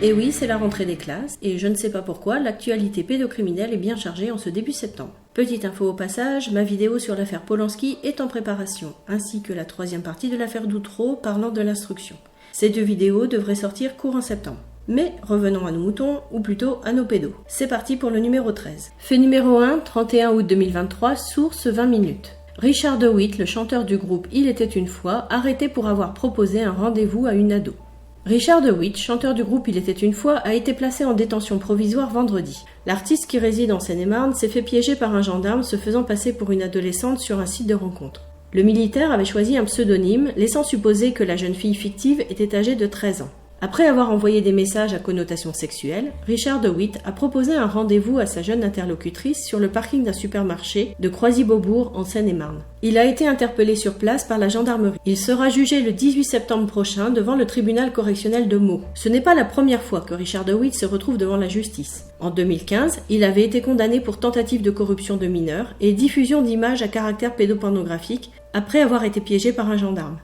Et oui, c'est la rentrée des classes, et je ne sais pas pourquoi, l'actualité pédocriminelle est bien chargée en ce début septembre. Petite info au passage, ma vidéo sur l'affaire Polanski est en préparation, ainsi que la 3e partie de l'affaire Doutreau parlant de l'instruction. Ces 2 vidéos devraient sortir courant septembre. Mais revenons à nos moutons, ou plutôt à nos pédos. C'est parti pour le numéro 13. Fait numéro 1, 31 août 2023, source 20 minutes. Richard DeWitt, le chanteur du groupe Il était une fois, arrêté pour avoir proposé un rendez-vous à une ado. Richard DeWitt, chanteur du groupe Il était une fois, a été placé en détention provisoire vendredi. L'artiste qui réside en Seine-et-Marne s'est fait piéger par un gendarme se faisant passer pour une adolescente sur un site de rencontre. Le militaire avait choisi un pseudonyme, laissant supposer que la jeune fille fictive était âgée de 13 ans. Après avoir envoyé des messages à connotation sexuelle, Richard DeWitt a proposé un rendez-vous à sa jeune interlocutrice sur le parking d'un supermarché de Croisy-Beaubourg en Seine-et-Marne. Il a été interpellé sur place par la gendarmerie. Il sera jugé le 18 septembre prochain devant le tribunal correctionnel de Meaux. Ce n'est pas la première fois que Richard DeWitt se retrouve devant la justice. En 2015, il avait été condamné pour tentative de corruption de mineurs et diffusion d'images à caractère pédopornographique après avoir été piégé par un gendarme.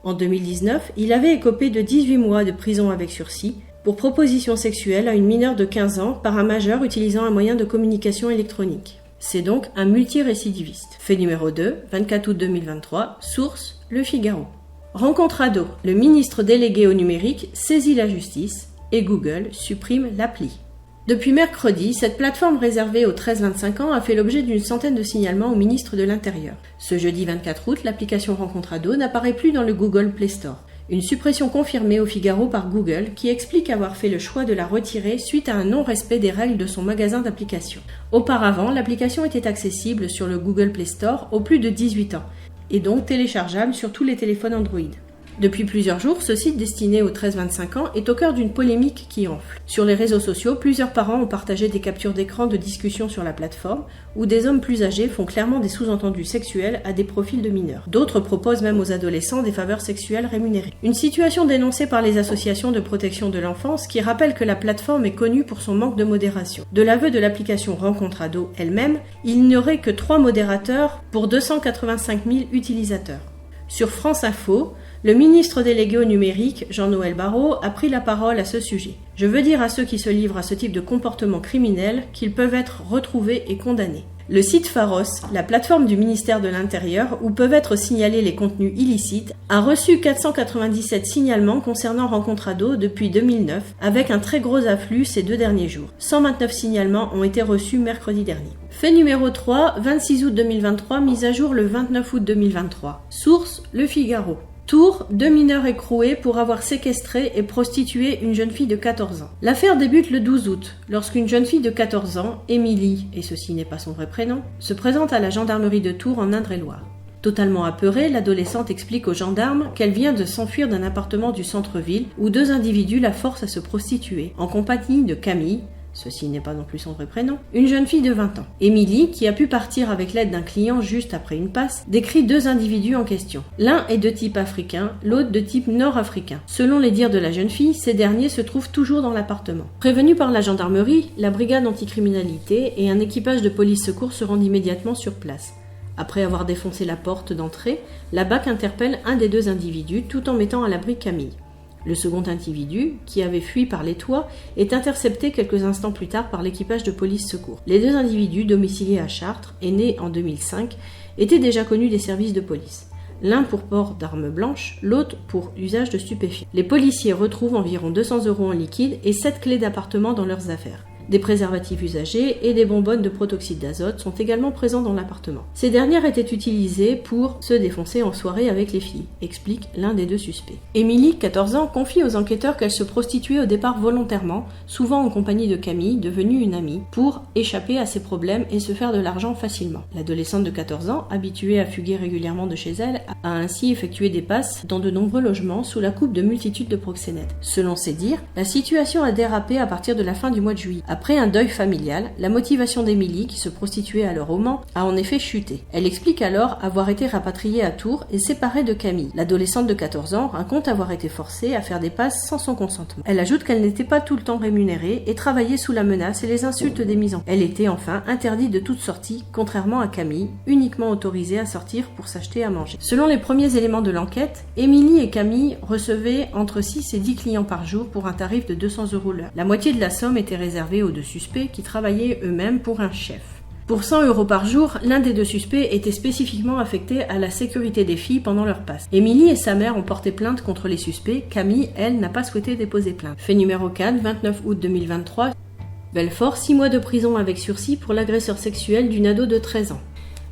En 2019, il avait écopé de 18 mois de prison avec sursis pour proposition sexuelle à une mineure de 15 ans par un majeur utilisant un moyen de communication électronique. C'est donc un multirécidiviste. Fait numéro 2, 24 août 2023, source Le Figaro. Rencontre ado, le ministre délégué au numérique saisit la justice et Google supprime l'appli. Depuis mercredi, cette plateforme réservée aux 13-25 ans a fait l'objet d'une centaine de signalements au ministre de l'Intérieur. Ce jeudi 24 août, l'application Rencontre ado n'apparaît plus dans le Google Play Store. Une suppression confirmée au Figaro par Google qui explique avoir fait le choix de la retirer suite à un non-respect des règles de son magasin d'applications. Auparavant, l'application était accessible sur le Google Play Store aux plus de 18 ans et donc téléchargeable sur tous les téléphones Android. Depuis plusieurs jours, ce site destiné aux 13-25 ans est au cœur d'une polémique qui enfle. Sur les réseaux sociaux, plusieurs parents ont partagé des captures d'écran de discussions sur la plateforme où des hommes plus âgés font clairement des sous-entendus sexuels à des profils de mineurs. D'autres proposent même aux adolescents des faveurs sexuelles rémunérées. Une situation dénoncée par les associations de protection de l'enfance qui rappellent que la plateforme est connue pour son manque de modération. De l'aveu de l'application Rencontre ado elle-même, il n'y aurait que 3 modérateurs pour 285 000 utilisateurs. Sur France Info, le ministre délégué au numérique, Jean-Noël Barrot, a pris la parole à ce sujet. Je veux dire à ceux qui se livrent à ce type de comportement criminel qu'ils peuvent être retrouvés et condamnés. Le site Pharos, la plateforme du ministère de l'Intérieur où peuvent être signalés les contenus illicites, a reçu 497 signalements concernant Rencontre ado depuis 2009, avec un très gros afflux ces 2 derniers jours. 129 signalements ont été reçus mercredi dernier. Fait numéro 3, 26 août 2023, mise à jour le 29 août 2023. Source, Le Figaro. Tours, 2 mineurs écroués pour avoir séquestré et prostitué une jeune fille de 14 ans. L'affaire débute le 12 août, lorsqu'une jeune fille de 14 ans, Émilie, et ceci n'est pas son vrai prénom, se présente à la gendarmerie de Tours en Indre-et-Loire. Totalement apeurée, l'adolescente explique aux gendarmes qu'elle vient de s'enfuir d'un appartement du centre-ville où 2 individus la forcent à se prostituer, en compagnie de Camille, ceci n'est pas non plus son vrai prénom, une jeune fille de 20 ans. Émilie, qui a pu partir avec l'aide d'un client juste après une passe, décrit 2 individus en question. L'un est de type africain, l'autre de type nord-africain. Selon les dires de la jeune fille, ces derniers se trouvent toujours dans l'appartement. Prévenus par la gendarmerie, la brigade anticriminalité et un équipage de police secours se rendent immédiatement sur place. Après avoir défoncé la porte d'entrée, la BAC interpelle un des 2 individus tout en mettant à l'abri Camille. Le second individu, qui avait fui par les toits, est intercepté quelques instants plus tard par l'équipage de police secours. Les 2 individus, domiciliés à Chartres et nés en 2005, étaient déjà connus des services de police. L'un pour port d'armes blanches, l'autre pour usage de stupéfiants. Les policiers retrouvent environ 200 € en liquide et 7 clés d'appartement dans leurs affaires. Des préservatifs usagés et des bonbonnes de protoxyde d'azote sont également présents dans l'appartement. Ces dernières étaient utilisées pour se défoncer en soirée avec les filles, explique l'un des 2 suspects. Émilie, 14 ans, confie aux enquêteurs qu'elle se prostituait au départ volontairement, souvent en compagnie de Camille, devenue une amie, pour échapper à ses problèmes et se faire de l'argent facilement. L'adolescente de 14 ans, habituée à fuguer régulièrement de chez elle, a ainsi effectué des passes dans de nombreux logements sous la coupe de multitudes de proxénètes. Selon ses dires, la situation a dérapé à partir de la fin du mois de juillet. Après un deuil familial, la motivation d'Émilie, qui se prostituait alors au Mans, a en effet chuté. Elle explique alors avoir été rapatriée à Tours et séparée de Camille. L'adolescente de 14 ans raconte avoir été forcée à faire des passes sans son consentement. Elle ajoute qu'elle n'était pas tout le temps rémunérée et travaillait sous la menace et les insultes des mises en. Elle était enfin interdite de toute sortie, contrairement à Camille, uniquement autorisée à sortir pour s'acheter à manger. Selon les premiers éléments de l'enquête, Émilie et Camille recevaient entre 6 et 10 clients par jour pour un tarif de 200 € l'heure. La moitié de la somme était réservée aux deux suspects qui travaillaient eux-mêmes pour un chef. Pour 100 € par jour, l'un des deux suspects était spécifiquement affecté à la sécurité des filles pendant leur passe. Émilie et sa mère ont porté plainte contre les suspects. Camille, elle, n'a pas souhaité déposer plainte. Fait numéro 4, 29 août 2023. Belfort, 6 mois de prison avec sursis pour l'agresseur sexuel d'une ado de 13 ans.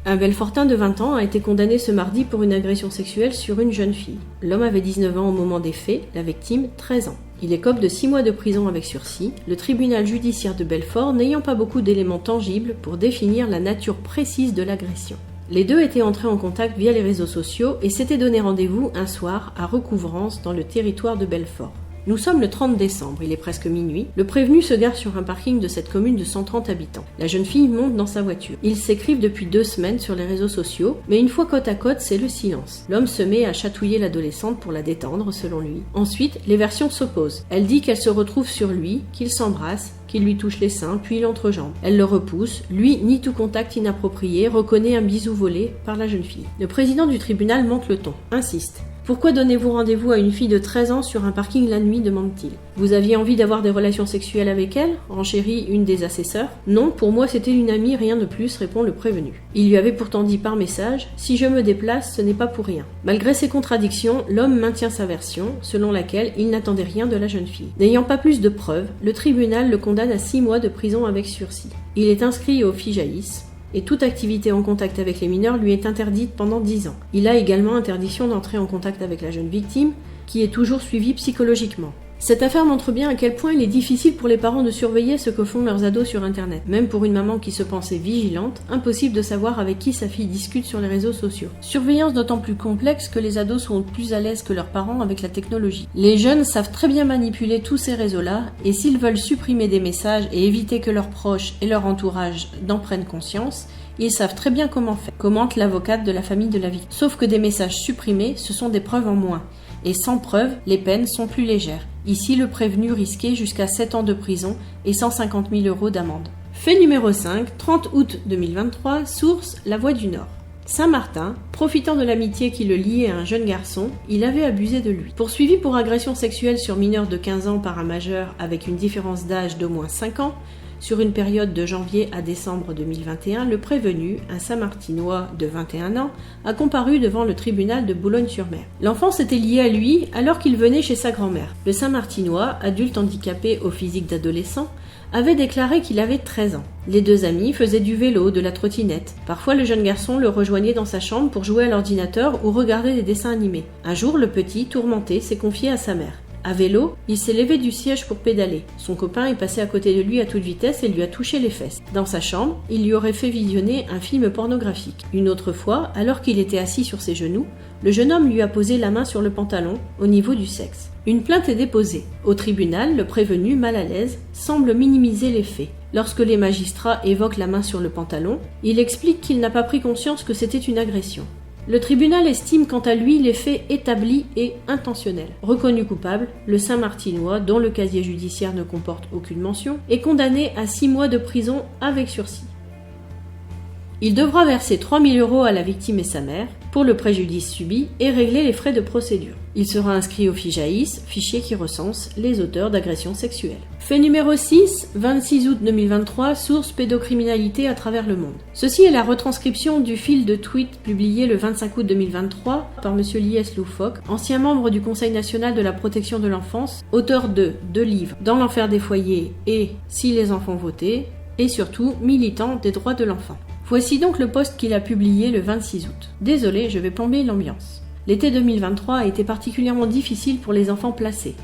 Un Belfortin de 20 ans a été condamné ce mardi pour une agression sexuelle sur une jeune fille. L'homme avait 19 ans au moment des faits, la victime 13 ans. Il écope de 6 mois de prison avec sursis, le tribunal judiciaire de Belfort n'ayant pas beaucoup d'éléments tangibles pour définir la nature précise de l'agression. Les deux étaient entrés en contact via les réseaux sociaux et s'étaient donné rendez-vous un soir à Recouvrance dans le territoire de Belfort. Nous sommes le 30 décembre, il est presque minuit. Le prévenu se gare sur un parking de cette commune de 130 habitants. La jeune fille monte dans sa voiture. Ils s'écrivent depuis 2 semaines sur les réseaux sociaux, mais une fois côte à côte, c'est le silence. L'homme se met à chatouiller l'adolescente pour la détendre, selon lui. Ensuite, les versions s'opposent. Elle dit qu'elle se retrouve sur lui, qu'ils s'embrassent, qu'il lui touche les seins, puis l'entrejambe. Elle le repousse. Lui nie tout contact inapproprié, reconnaît un bisou volé par la jeune fille. Le président du tribunal monte le ton, insiste. Pourquoi donnez-vous rendez-vous à une fille de 13 ans sur un parking la nuit, demande-t-il. Vous aviez envie d'avoir des relations sexuelles avec elle, renchérit une des assesseurs. Non, pour moi c'était une amie, rien de plus, répond le prévenu. Il lui avait pourtant dit par message, si je me déplace, ce n'est pas pour rien. Malgré ces contradictions, l'homme maintient sa version, selon laquelle il n'attendait rien de la jeune fille. N'ayant pas plus de preuves, le tribunal le condamne à 6 mois de prison avec sursis. Il est inscrit au FIJAIS, et toute activité en contact avec les mineurs lui est interdite pendant 10 ans. Il a également interdiction d'entrer en contact avec la jeune victime, qui est toujours suivie psychologiquement. Cette affaire montre bien à quel point il est difficile pour les parents de surveiller ce que font leurs ados sur Internet. Même pour une maman qui se pensait vigilante, impossible de savoir avec qui sa fille discute sur les réseaux sociaux. Surveillance d'autant plus complexe que les ados sont plus à l'aise que leurs parents avec la technologie. Les jeunes savent très bien manipuler tous ces réseaux-là, et s'ils veulent supprimer des messages et éviter que leurs proches et leur entourage n'en prennent conscience, ils savent très bien comment faire, commente l'avocate de la famille de la victime. Sauf que des messages supprimés, ce sont des preuves en moins. Et sans preuve, les peines sont plus légères. Ici, le prévenu risquait jusqu'à 7 ans de prison et 150 000 € d'amende. Fait numéro 5, 30 août 2023, source La Voix du Nord. Saint-Martin, profitant de l'amitié qui le liait à un jeune garçon, il avait abusé de lui. Poursuivi pour agression sexuelle sur mineur de 15 ans par un majeur avec une différence d'âge d'au moins 5 ans, sur une période de janvier à décembre 2021, le prévenu, un Saint-Martinois de 21 ans, a comparu devant le tribunal de Boulogne-sur-Mer. L'enfant s'était lié à lui alors qu'il venait chez sa grand-mère. Le Saint-Martinois, adulte handicapé au physique d'adolescent, avait déclaré qu'il avait 13 ans. Les deux amis faisaient du vélo, de la trottinette. Parfois, le jeune garçon le rejoignait dans sa chambre pour jouer à l'ordinateur ou regarder des dessins animés. Un jour, le petit, tourmenté, s'est confié à sa mère. À vélo, il s'est levé du siège pour pédaler. Son copain est passé à côté de lui à toute vitesse et lui a touché les fesses. Dans sa chambre, il lui aurait fait visionner un film pornographique. Une autre fois, alors qu'il était assis sur ses genoux, le jeune homme lui a posé la main sur le pantalon, au niveau du sexe. Une plainte est déposée. Au tribunal, le prévenu, mal à l'aise, semble minimiser les faits. Lorsque les magistrats évoquent la main sur le pantalon, il explique qu'il n'a pas pris conscience que c'était une agression. Le tribunal estime quant à lui les faits établis et intentionnels. Reconnu coupable, le Saint-Martinois, dont le casier judiciaire ne comporte aucune mention, est condamné à 6 mois de prison avec sursis. Il devra verser 3 000 € à la victime et sa mère pour le préjudice subi et régler les frais de procédure. Il sera inscrit au FIJAIS, fichier qui recense les auteurs d'agressions sexuelles. Fait numéro 6, 26 août 2023, source pédocriminalité à travers le monde. Ceci est la retranscription du fil de tweets publié le 25 août 2023 par M. Lies Loufoque, ancien membre du Conseil national de la protection de l'enfance, auteur de 2 livres Dans l'enfer des foyers et Si les enfants votaient, et surtout militant des droits de l'enfant. Voici donc le post qu'il a publié le 26 août. Désolé, je vais plomber l'ambiance. L'été 2023 a été particulièrement difficile pour les enfants placés.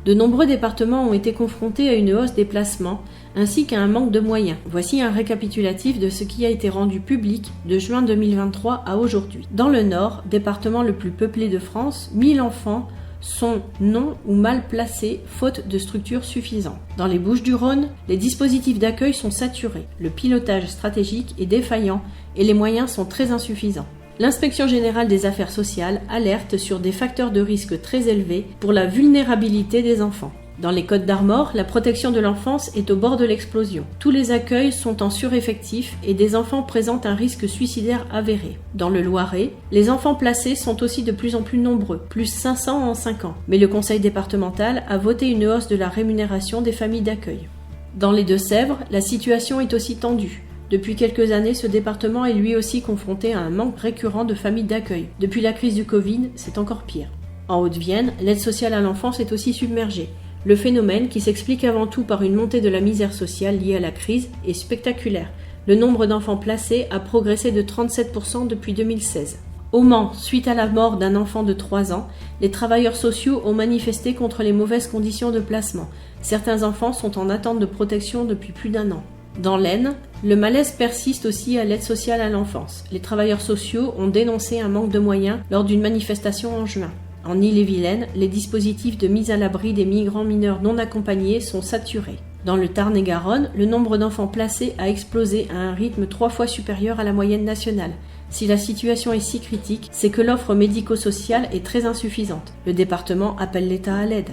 De nombreux départements ont été confrontés à une hausse des placements, ainsi qu'à un manque de moyens. Voici un récapitulatif de ce qui a été rendu public de juin 2023 à aujourd'hui. Dans le Nord, département le plus peuplé de France, 1000 enfants sont non ou mal placés faute de structures suffisantes. Dans les Bouches-du-Rhône, les dispositifs d'accueil sont saturés, le pilotage stratégique est défaillant et les moyens sont très insuffisants. L'Inspection générale des affaires sociales alerte sur des facteurs de risque très élevés pour la vulnérabilité des enfants. Dans les Côtes-d'Armor, la protection de l'enfance est au bord de l'explosion. Tous les accueils sont en sureffectif et des enfants présentent un risque suicidaire avéré. Dans le Loiret, les enfants placés sont aussi de plus en plus nombreux, plus 500 en 5 ans. Mais le conseil départemental a voté une hausse de la rémunération des familles d'accueil. Dans les Deux-Sèvres, la situation est aussi tendue. Depuis quelques années, ce département est lui aussi confronté à un manque récurrent de familles d'accueil. Depuis la crise du Covid, c'est encore pire. En Haute-Vienne, l'aide sociale à l'enfance est aussi submergée. Le phénomène, qui s'explique avant tout par une montée de la misère sociale liée à la crise, est spectaculaire. Le nombre d'enfants placés a progressé de 37% depuis 2016. Au Mans, suite à la mort d'un enfant de 3 ans, les travailleurs sociaux ont manifesté contre les mauvaises conditions de placement. Certains enfants sont en attente de protection depuis plus d'1 an. Dans l'Aisne, le malaise persiste aussi à l'aide sociale à l'enfance. Les travailleurs sociaux ont dénoncé un manque de moyens lors d'une manifestation en juin. En Ille-et-Vilaine, les dispositifs de mise à l'abri des migrants mineurs non accompagnés sont saturés. Dans le Tarn-et-Garonne, le nombre d'enfants placés a explosé à un rythme 3 fois supérieur à la moyenne nationale. Si la situation est si critique, c'est que l'offre médico-sociale est très insuffisante. Le département appelle l'État à l'aide.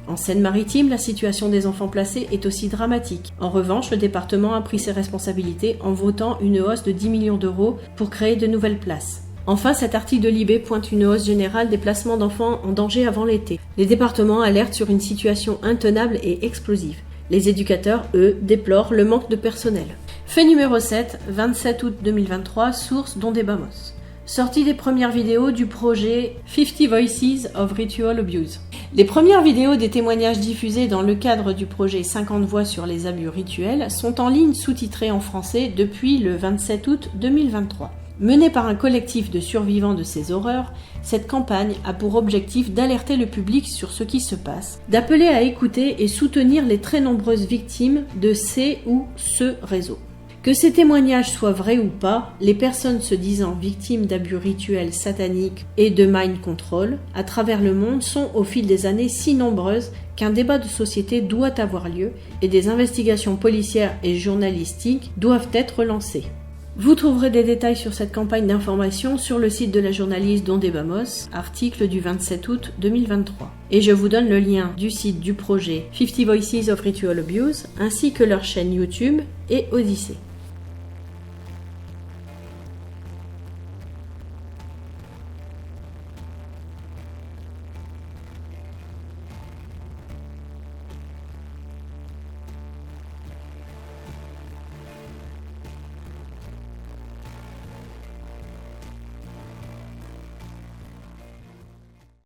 En Seine-Maritime, la situation des enfants placés est aussi dramatique. En revanche, le département a pris ses responsabilités en votant une hausse de 10 millions d'euros pour créer de nouvelles places. Enfin, cet article de Libé pointe une hausse générale des placements d'enfants en danger avant l'été. Les départements alertent sur une situation intenable et explosive. Les éducateurs, eux, déplorent le manque de personnel. Fait numéro 7, 27 août 2023, source Dondé-Bamos. Sortie des premières vidéos du projet 50 Voices of Ritual Abuse. Les premières vidéos des témoignages diffusés dans le cadre du projet 50 voix sur les abus rituels sont en ligne sous-titrées en français depuis le 27 août 2023. Menée par un collectif de survivants de ces horreurs, cette campagne a pour objectif d'alerter le public sur ce qui se passe, d'appeler à écouter et soutenir les très nombreuses victimes de ces ou ce réseau. Que ces témoignages soient vrais ou pas, les personnes se disant victimes d'abus rituels sataniques et de mind control à travers le monde sont au fil des années si nombreuses qu'un débat de société doit avoir lieu et des investigations policières et journalistiques doivent être lancées. Vous trouverez des détails sur cette campagne d'information sur le site de la journaliste Dondé-Bamos, article du 27 août 2023. Et je vous donne le lien du site du projet 50 Voices of Ritual Abuse ainsi que leur chaîne YouTube et Odyssée.